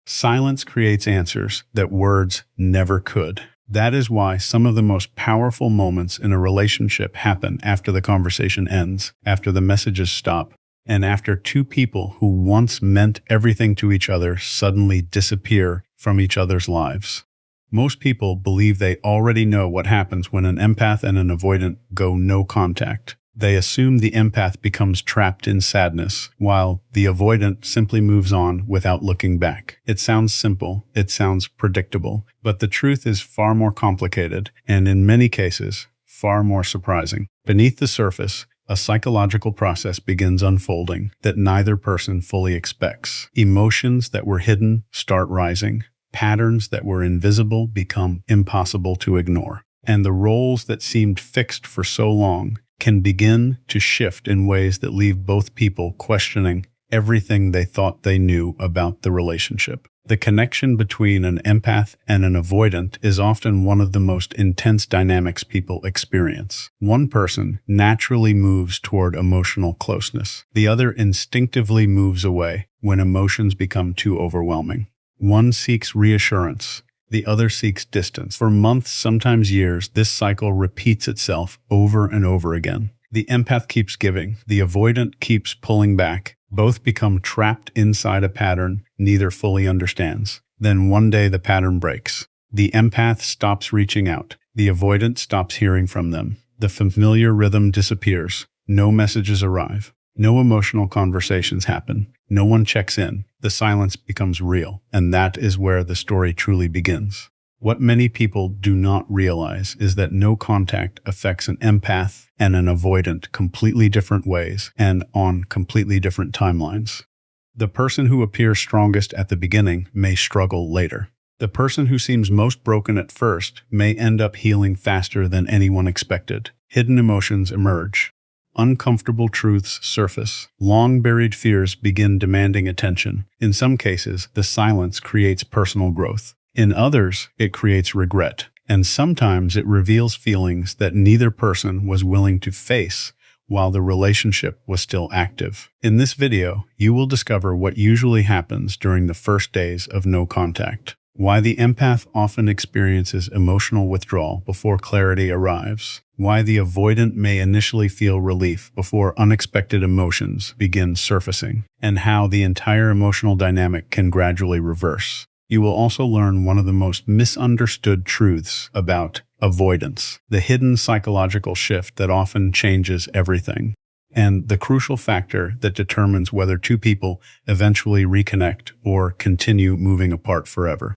Silence creates answers that words never could. That is why some of the most powerful moments in a relationship happen after the conversation ends, after the messages stop, and after two people who once meant everything to each other suddenly disappear from each other's lives. Most people believe they already know what happens when an empath and an avoidant go no contact. They assume the empath becomes trapped in sadness, while the avoidant simply moves on without looking back. It sounds simple, it sounds predictable, but the truth is far more complicated, and in many cases, far more surprising. Beneath the surface, a psychological process begins unfolding that neither person fully expects. Emotions that were hidden start rising. Patterns that were invisible become impossible to ignore. And the roles that seemed fixed for so long can begin to shift in ways that leave both people questioning everything they thought they knew about the relationship. The connection between an empath and an avoidant is often one of the most intense dynamics people experience. One person naturally moves toward emotional closeness. The other instinctively moves away when emotions become too overwhelming. One seeks reassurance. The other seeks distance. For months, sometimes years, this cycle repeats itself over and over again. The empath keeps giving. The avoidant keeps pulling back. Both become trapped inside a pattern neither fully understands. Then one day the pattern breaks. The empath stops reaching out. The avoidant stops hearing from them. The familiar rhythm disappears. No messages arrive. No emotional conversations happen. No one checks in. The silence becomes real, and that is where the story truly begins. What many people do not realize is that no contact affects an empath and an avoidant completely different ways and on completely different timelines. The person who appears strongest at the beginning may struggle later. The person who seems most broken at first may end up healing faster than anyone expected. Hidden emotions emerge. Uncomfortable truths surface. Long-buried fears begin demanding attention. In some cases, the silence creates personal growth. In others, it creates regret. And sometimes it reveals feelings that neither person was willing to face while the relationship was still active. In this video, you will discover what usually happens during the first days of no contact. Why the empath often experiences emotional withdrawal before clarity arrives. Why the avoidant may initially feel relief before unexpected emotions begin surfacing. And how the entire emotional dynamic can gradually reverse. You will also learn one of the most misunderstood truths about avoidance, the hidden psychological shift that often changes everything, and the crucial factor that determines whether two people eventually reconnect or continue moving apart forever.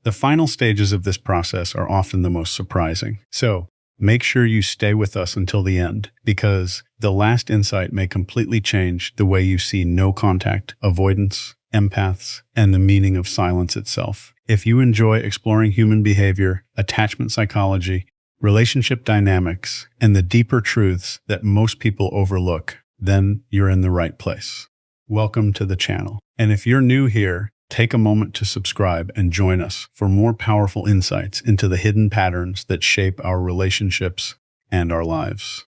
The final stages of this process are often the most surprising. So, make sure you stay with us until the end, because the last insight may completely change the way you see no contact, avoidance, empaths, and the meaning of silence itself. If you enjoy exploring human behavior, attachment psychology, relationship dynamics, and the deeper truths that most people overlook, then you're in the right place. Welcome to the channel. And if you're new here, take a moment to subscribe and join us for more powerful insights into the hidden patterns that shape our relationships and our lives.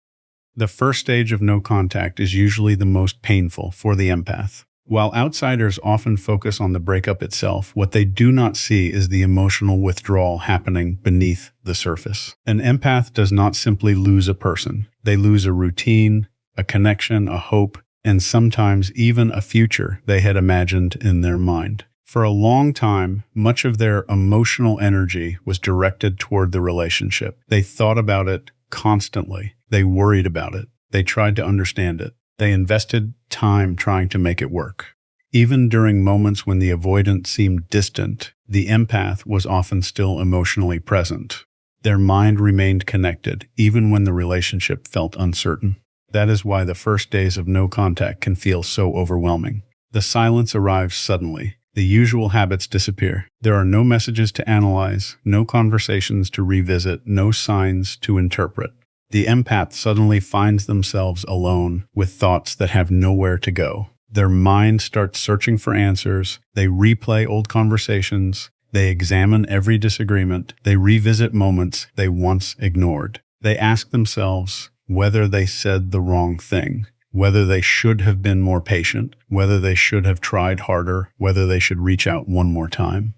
The first stage of no contact is usually the most painful for the empath. While outsiders often focus on the breakup itself, what they do not see is the emotional withdrawal happening beneath the surface. An empath does not simply lose a person. They lose a routine, a connection, a hope, and sometimes even a future they had imagined in their mind. For a long time, much of their emotional energy was directed toward the relationship. They thought about it constantly. They worried about it. They tried to understand it. They invested time trying to make it work. Even during moments when the avoidant seemed distant, the empath was often still emotionally present. Their mind remained connected, even when the relationship felt uncertain. That is why the first days of no contact can feel so overwhelming. The silence arrives suddenly. The usual habits disappear. There are no messages to analyze, no conversations to revisit, no signs to interpret. The empath suddenly finds themselves alone with thoughts that have nowhere to go. Their mind starts searching for answers. They replay old conversations. They examine every disagreement. They revisit moments they once ignored. They ask themselves whether they said the wrong thing, whether they should have been more patient, whether they should have tried harder, whether they should reach out one more time.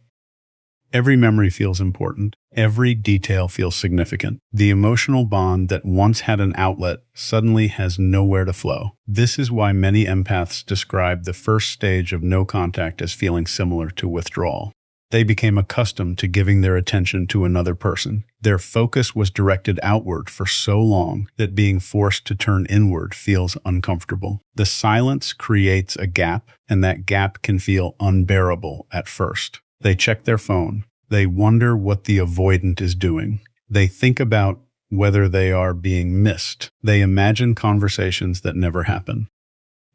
Every memory feels important. Every detail feels significant. The emotional bond that once had an outlet suddenly has nowhere to flow. This is why many empaths describe the first stage of no contact as feeling similar to withdrawal. They became accustomed to giving their attention to another person. Their focus was directed outward for so long that being forced to turn inward feels uncomfortable. The silence creates a gap, and that gap can feel unbearable at first. They check their phone. They wonder what the avoidant is doing. They think about whether they are being missed. They imagine conversations that never happen.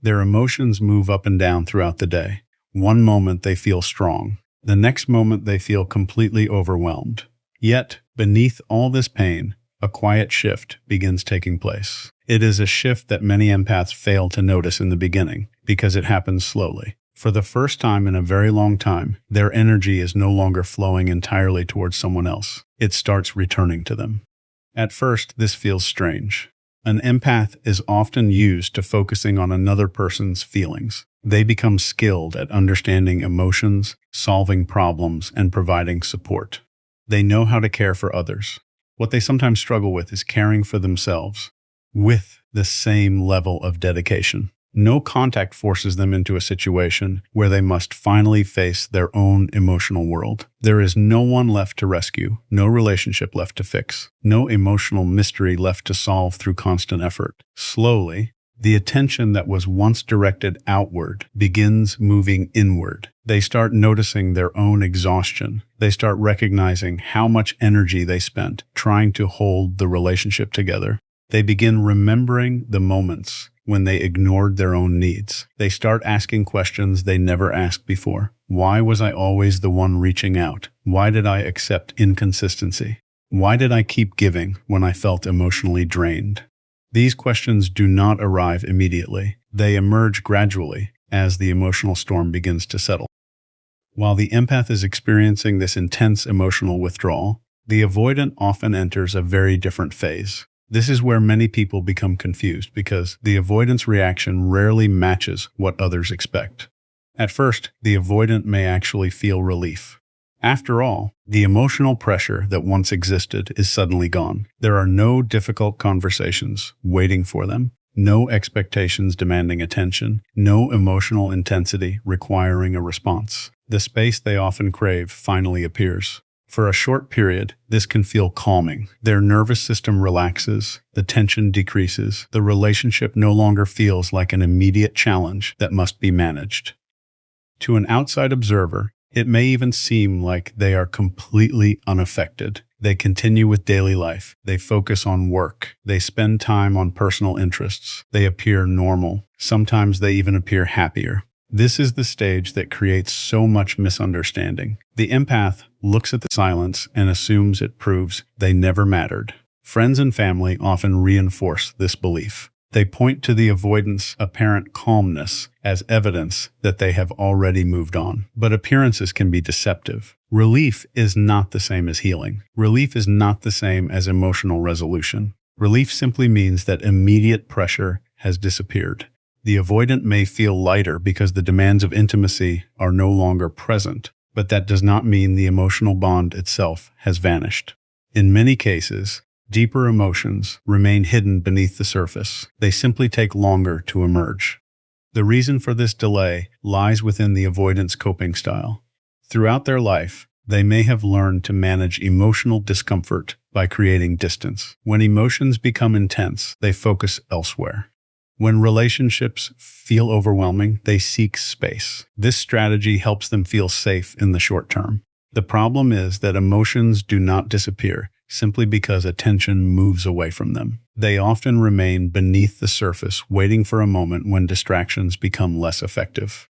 Their emotions move up and down throughout the day. One moment they feel strong. The next moment they feel completely overwhelmed. Yet, beneath all this pain, a quiet shift begins taking place. It is a shift that many empaths fail to notice in the beginning because it happens slowly. For the first time in a very long time, their energy is no longer flowing entirely towards someone else. It starts returning to them. At first, this feels strange. An empath is often used to focusing on another person's feelings. They become skilled at understanding emotions, solving problems, and providing support. They know how to care for others. What they sometimes struggle with is caring for themselves with the same level of dedication. No contact forces them into a situation where they must finally face their own emotional world. There is no one left to rescue, no relationship left to fix, no emotional mystery left to solve through constant effort. Slowly, the attention that was once directed outward begins moving inward. They start noticing their own exhaustion. They start recognizing how much energy they spent trying to hold the relationship together. They begin remembering the moments when they ignored their own needs. They start asking questions they never asked before. Why was I always the one reaching out? Why did I accept inconsistency? Why did I keep giving when I felt emotionally drained? These questions do not arrive immediately. They emerge gradually as the emotional storm begins to settle. While the empath is experiencing this intense emotional withdrawal, the avoidant often enters a very different phase. This is where many people become confused because the avoidance reaction rarely matches what others expect. At first, the avoidant may actually feel relief. After all, the emotional pressure that once existed is suddenly gone. There are no difficult conversations waiting for them, no expectations demanding attention, no emotional intensity requiring a response. The space they often crave finally appears. For a short period, this can feel calming. Their nervous system relaxes, the tension decreases, the relationship no longer feels like an immediate challenge that must be managed. To an outside observer, it may even seem like they are completely unaffected. They continue with daily life. They focus on work. They spend time on personal interests. They appear normal. Sometimes they even appear happier. This is the stage that creates so much misunderstanding. The empath looks at the silence and assumes it proves they never mattered. Friends and family often reinforce this belief. They point to the avoidant's apparent calmness as evidence that they have already moved on. But appearances can be deceptive. Relief is not the same as healing. Relief is not the same as emotional resolution. Relief simply means that immediate pressure has disappeared. The avoidant may feel lighter because the demands of intimacy are no longer present, but that does not mean the emotional bond itself has vanished. In many cases, deeper emotions remain hidden beneath the surface. They simply take longer to emerge. The reason for this delay lies within the avoidant's coping style. Throughout their life, they may have learned to manage emotional discomfort by creating distance. When emotions become intense, they focus elsewhere. When relationships feel overwhelming, they seek space. This strategy helps them feel safe in the short term. The problem is that emotions do not disappear simply because attention moves away from them. They often remain beneath the surface, waiting for a moment when distractions become less effective.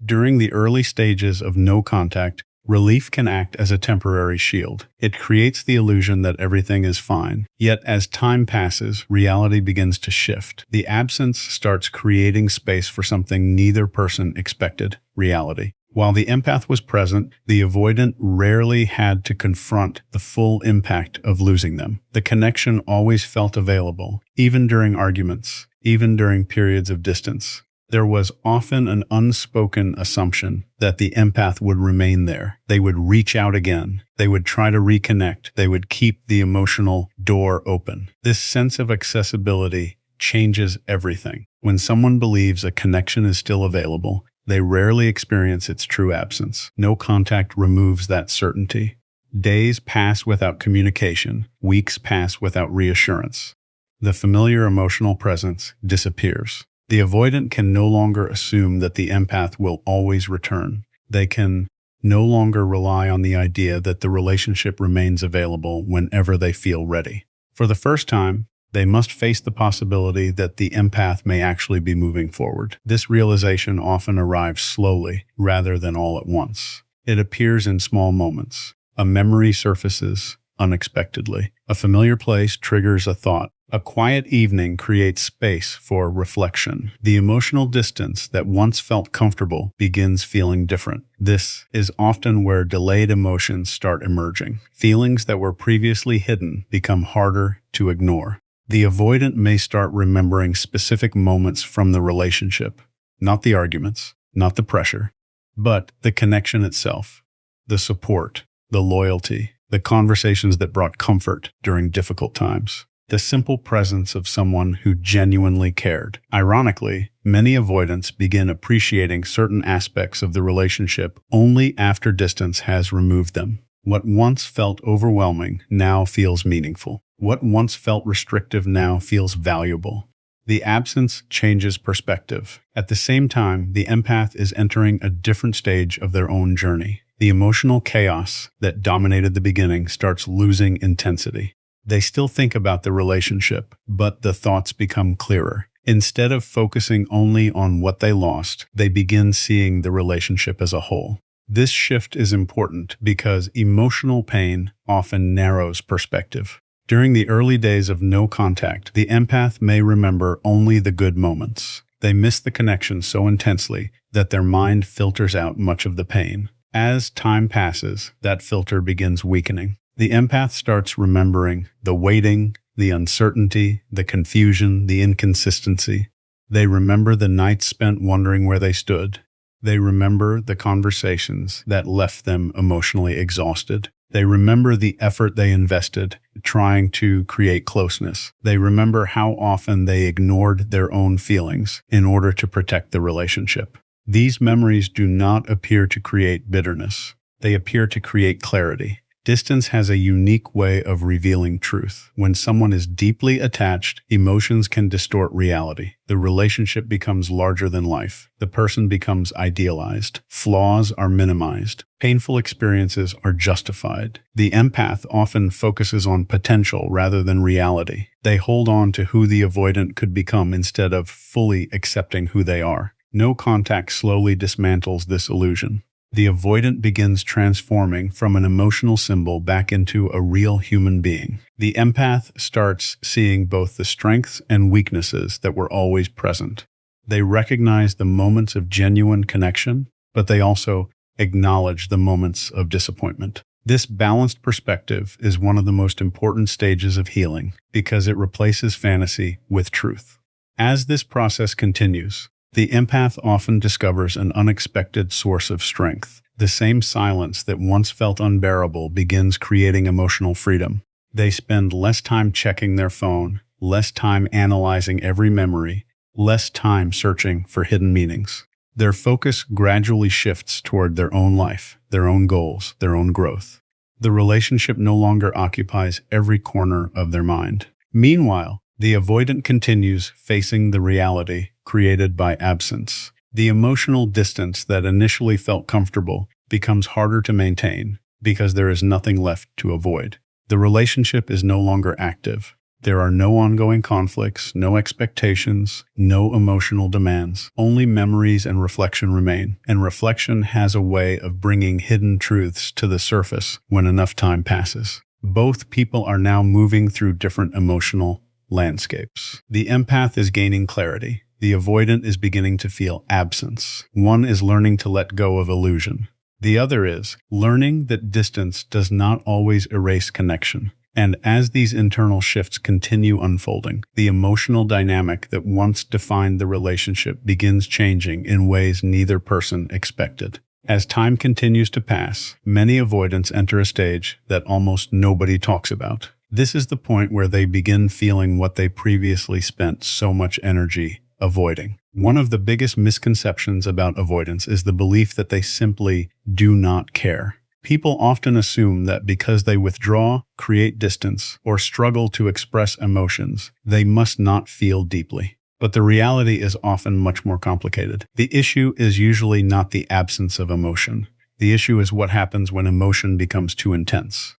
During the early stages of no contact, relief can act as a temporary shield. It creates the illusion that everything is fine. Yet as time passes, reality begins to shift. The absence starts creating space for something neither person expected: reality. While the empath was present, the avoidant rarely had to confront the full impact of losing them. The connection always felt available, even during arguments, even during periods of distance. There was often an unspoken assumption that the empath would remain there. They would reach out again. They would try to reconnect. They would keep the emotional door open. This sense of accessibility changes everything. When someone believes a connection is still available, they rarely experience its true absence. No contact removes that certainty. Days pass without communication. Weeks pass without reassurance. The familiar emotional presence disappears. The avoidant can no longer assume that the empath will always return. They can no longer rely on the idea that the relationship remains available whenever they feel ready. For the first time, they must face the possibility that the empath may actually be moving forward. This realization often arrives slowly rather than all at once. It appears in small moments. A memory surfaces unexpectedly. A familiar place triggers a thought. A quiet evening creates space for reflection. The emotional distance that once felt comfortable begins feeling different. This is often where delayed emotions start emerging. Feelings that were previously hidden become harder to ignore. The avoidant may start remembering specific moments from the relationship, not the arguments, not the pressure, but the connection itself, the support, the loyalty, the conversations that brought comfort during difficult times. The simple presence of someone who genuinely cared. Ironically, many avoidants begin appreciating certain aspects of the relationship only after distance has removed them. What once felt overwhelming now feels meaningful. What once felt restrictive now feels valuable. The absence changes perspective. At the same time, the empath is entering a different stage of their own journey. The emotional chaos that dominated the beginning starts losing intensity. They still think about the relationship, but the thoughts become clearer. Instead of focusing only on what they lost, they begin seeing the relationship as a whole. This shift is important because emotional pain often narrows perspective. During the early days of no contact, the empath may remember only the good moments. They miss the connection so intensely that their mind filters out much of the pain. As time passes, that filter begins weakening. The empath starts remembering the waiting, the uncertainty, the confusion, the inconsistency. They remember the nights spent wondering where they stood. They remember the conversations that left them emotionally exhausted. They remember the effort they invested trying to create closeness. They remember how often they ignored their own feelings in order to protect the relationship. These memories do not appear to create bitterness. They appear to create clarity. Distance has a unique way of revealing truth. When someone is deeply attached, emotions can distort reality. The relationship becomes larger than life. The person becomes idealized. Flaws are minimized. Painful experiences are justified. The empath often focuses on potential rather than reality. They hold on to who the avoidant could become instead of fully accepting who they are. No contact slowly dismantles this illusion. The avoidant begins transforming from an emotional symbol back into a real human being. The empath starts seeing both the strengths and weaknesses that were always present. They recognize the moments of genuine connection, but they also acknowledge the moments of disappointment. This balanced perspective is one of the most important stages of healing because it replaces fantasy with truth. As this process continues, the empath often discovers an unexpected source of strength. The same silence that once felt unbearable begins creating emotional freedom. They spend less time checking their phone, less time analyzing every memory, less time searching for hidden meanings. Their focus gradually shifts toward their own life, their own goals, their own growth. The relationship no longer occupies every corner of their mind. Meanwhile, the avoidant continues facing the reality created by absence. The emotional distance that initially felt comfortable becomes harder to maintain because there is nothing left to avoid. The relationship is no longer active. There are no ongoing conflicts, no expectations, no emotional demands. Only memories and reflection remain. And reflection has a way of bringing hidden truths to the surface when enough time passes. Both people are now moving through different emotional landscapes. The empath is gaining clarity. The avoidant is beginning to feel absence. One is learning to let go of illusion. The other is learning that distance does not always erase connection. And as these internal shifts continue unfolding, the emotional dynamic that once defined the relationship begins changing in ways neither person expected. As time continues to pass, many avoidants enter a stage that almost nobody talks about. This is the point where they begin feeling what they previously spent so much energy avoiding. One of the biggest misconceptions about avoidance is the belief that they simply do not care. People often assume that because they withdraw, create distance, or struggle to express emotions, they must not feel deeply. But the reality is often much more complicated. The issue is usually not the absence of emotion. The issue is what happens when emotion becomes too intense.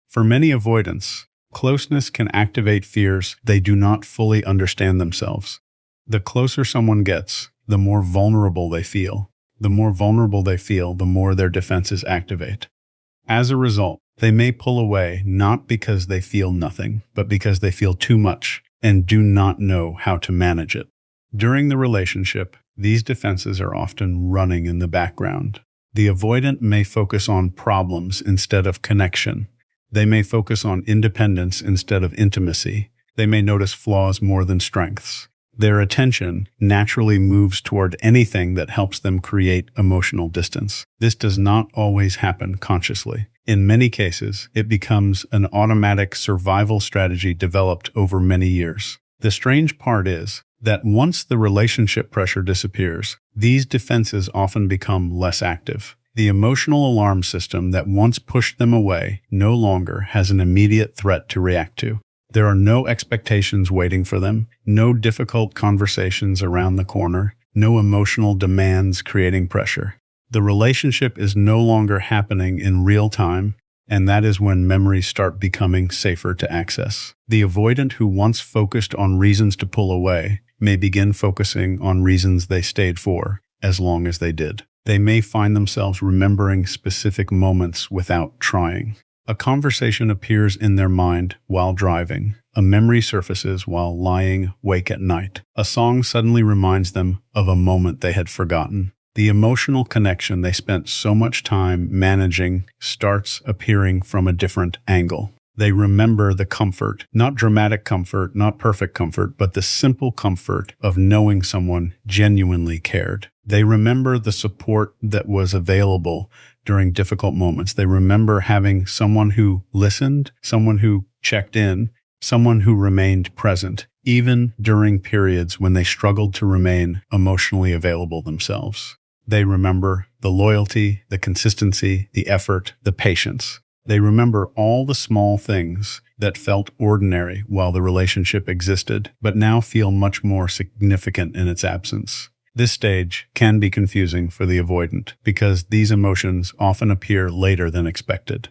For many avoidants, closeness can activate fears they do not fully understand themselves. The closer someone gets, the more vulnerable they feel. The more vulnerable they feel, the more their defenses activate. As a result, they may pull away not because they feel nothing, but because they feel too much and do not know how to manage it. During the relationship, these defenses are often running in the background. The avoidant may focus on problems instead of connection. They may focus on independence instead of intimacy. They may notice flaws more than strengths. Their attention naturally moves toward anything that helps them create emotional distance. This does not always happen consciously. In many cases, it becomes an automatic survival strategy developed over many years. The strange part is that once the relationship pressure disappears, these defenses often become less active. The emotional alarm system that once pushed them away no longer has an immediate threat to react to. There are no expectations waiting for them, no difficult conversations around the corner, no emotional demands creating pressure. The relationship is no longer happening in real time, and that is when memories start becoming safer to access. The avoidant who once focused on reasons to pull away may begin focusing on reasons they stayed for, as long as they did. They may find themselves remembering specific moments without trying. A conversation appears in their mind while driving. A memory surfaces while lying awake at night. A song suddenly reminds them of a moment they had forgotten. The emotional connection they spent so much time managing starts appearing from a different angle. They remember the comfort, not dramatic comfort, not perfect comfort, but the simple comfort of knowing someone genuinely cared. They remember the support that was available during difficult moments. They remember having someone who listened, someone who checked in, someone who remained present, even during periods when they struggled to remain emotionally available themselves. They remember the loyalty, the consistency, the effort, the patience. They remember all the small things that felt ordinary while the relationship existed, but now feel much more significant in its absence. This stage can be confusing for the avoidant because these emotions often appear later than expected.